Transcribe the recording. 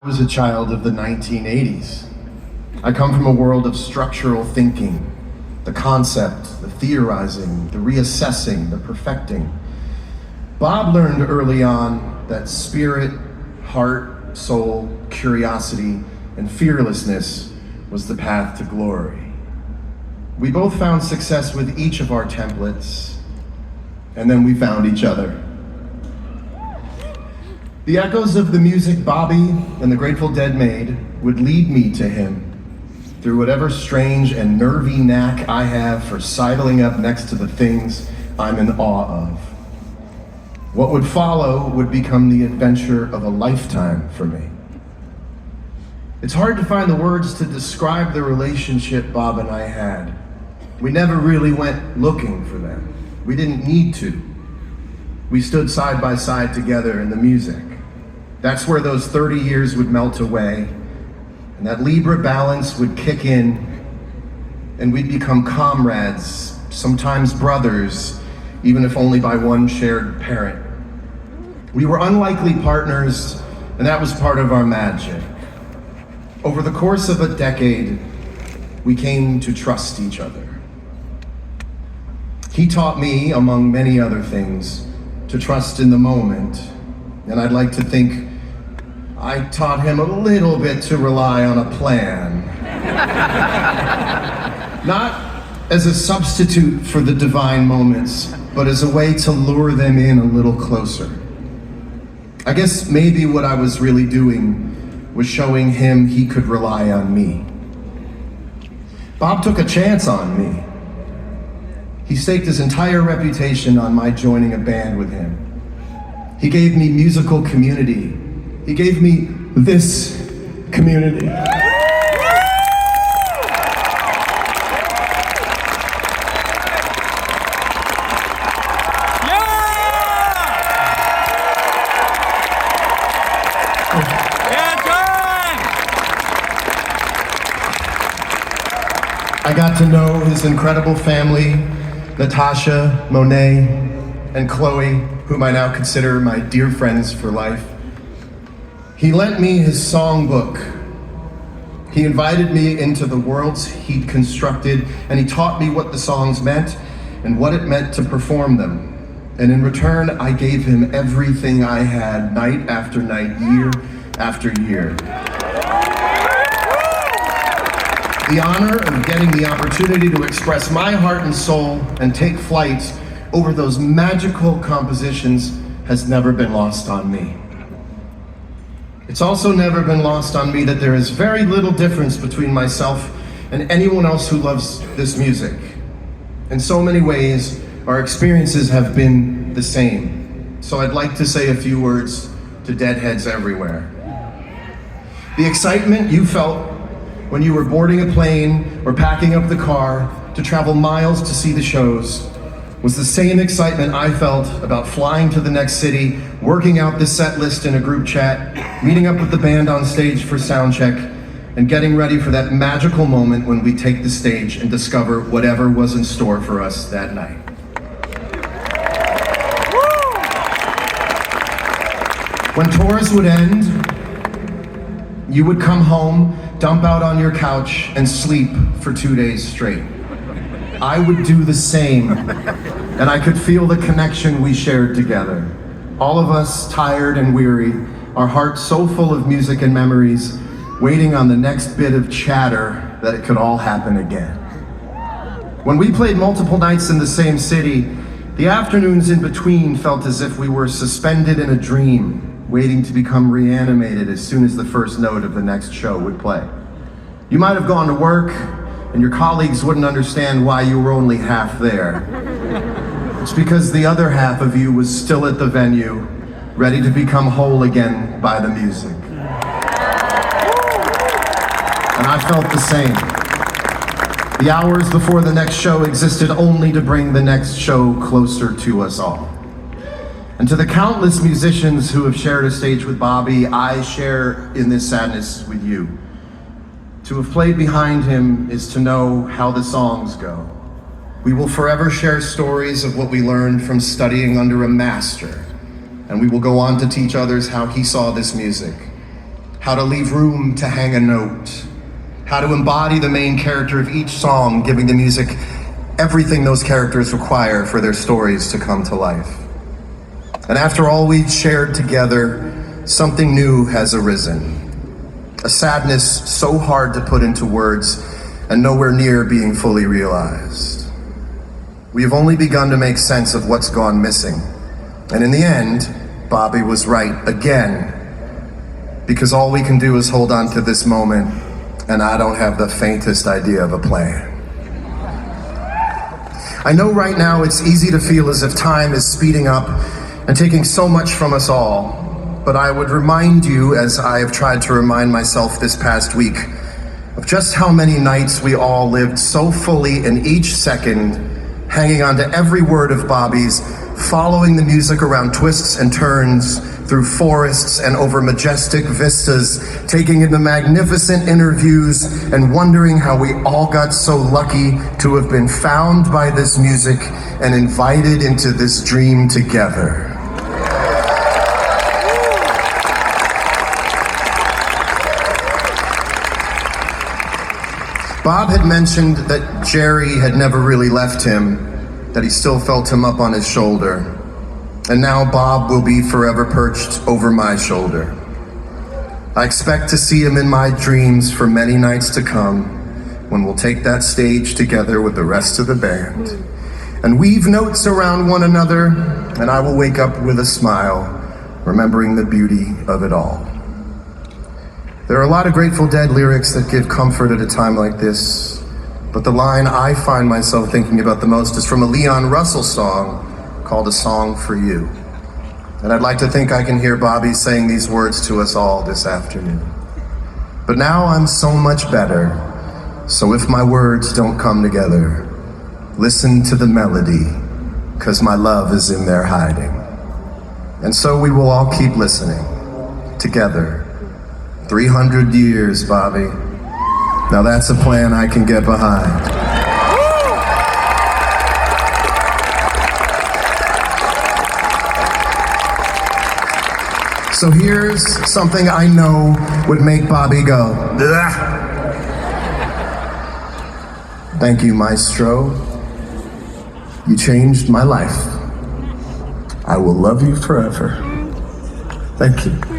I was a child of the 1980s. I come from a world of structural thinking, the concept, the theorizing, the reassessing, the perfecting. Bob learned early on that spirit, heart, soul, curiosity, and fearlessness was the path to glory. We both found success with each of our templates, and then we found each other. The echoes of the music Bobby and the Grateful Dead made would lead me to him through whatever strange and nervy knack I have for sidling up next to the things I'm in awe of. What would follow would become the adventure of a lifetime for me. It's hard to find the words to describe the relationship Bob and I had. We never really went looking for them. We didn't need to. We stood side by side together in the music. That's where those 30 years would melt away, and that Libra balance would kick in, and we'd become comrades, sometimes brothers, even if only by one shared parent. We were unlikely partners, and that was part of our magic. Over the course of a decade, we came to trust each other. He taught me, among many other things, to trust in the moment, and I'd like to think I taught him a little bit to rely on a plan. Not as a substitute for the divine moments, but as a way to lure them in a little closer. I guess maybe what I was really doing was showing him he could rely on me. Bob took a chance on me. He staked his entire reputation on my joining a band with him. He gave me musical community. He gave me this community. I got to know his incredible family, Natasha, Monet, and Chloe, whom I now consider my dear friends for life. He lent me his songbook. He invited me into the worlds he'd constructed, and he taught me what the songs meant and what it meant to perform them. And in return, I gave him everything I had, night after night, year after year. The honor of getting the opportunity to express my heart and soul and take flight over those magical compositions has never been lost on me. It's also never been lost on me that there is very little difference between myself and anyone else who loves this music. In so many ways, our experiences have been the same. So I'd like to say a few words to deadheads everywhere. The excitement you felt when you were boarding a plane or packing up the car to travel miles to see the shows was the same excitement I felt about flying to the next city, working out the set list in a group chat, meeting up with the band on stage for sound check, and getting ready for that magical moment when we take the stage and discover whatever was in store for us that night. When tours would end, you would come home, dump out on your couch, and sleep for 2 days straight. I would do the same, and I could feel the connection we shared together. All of us tired and weary, our hearts so full of music and memories, waiting on the next bit of chatter that it could all happen again. When we played multiple nights in the same city, the afternoons in between felt as if we were suspended in a dream, waiting to become reanimated as soon as the first note of the next show would play. You might have gone to work, and your colleagues wouldn't understand why you were only half there. It's because the other half of you was still at the venue, ready to become whole again by the music. And I felt the same. The hours before the next show existed only to bring the next show closer to us all. And to the countless musicians who have shared a stage with Bobby, I share in this sadness with you. To have played behind him is to know how the songs go. We will forever share stories of what we learned from studying under a master, and we will go on to teach others how he saw this music. how to leave room to hang a note, how to embody the main character of each song, giving the music everything those characters require for their stories to come to life. And after all we've shared together, something new has arisen. A sadness so hard to put into words and nowhere near being fully realized. We have only begun to make sense of what's gone missing. And in the end, Bobby was right again. Because all we can do is hold on to this moment, and I don't have the faintest idea of a plan. I know right now it's easy to feel as if time is speeding up and taking so much from us all. But I would remind you, as I have tried to remind myself this past week, of just how many nights we all lived so fully in each second, hanging on to every word of Bobby's, following the music around twists and turns, through forests and over majestic vistas, taking in the magnificent interviews and wondering how we all got so lucky to have been found by this music and invited into this dream together. Bob had mentioned that Jerry had never really left him, that he still felt him up on his shoulder. And now Bob will be forever perched over my shoulder. I expect to see him in my dreams for many nights to come, when we'll take that stage together with the rest of the band and weave notes around one another, and I will wake up with a smile, remembering the beauty of it all. There are a lot of Grateful Dead lyrics that give comfort at a time like this, but the line I find myself thinking about the most is from a Leon Russell song called A Song for You. And I'd like to think I can hear Bobby saying these words to us all this afternoon. But now I'm so much better, so if my words don't come together, listen to the melody, 'cause my love is in there hiding. And so we will all keep listening, together. 300 years, Bobby. Now that's a plan I can get behind. So here's something I know would make Bobby go, "Ugh." Thank you, Maestro. You changed my life. I will love you forever. Thank you.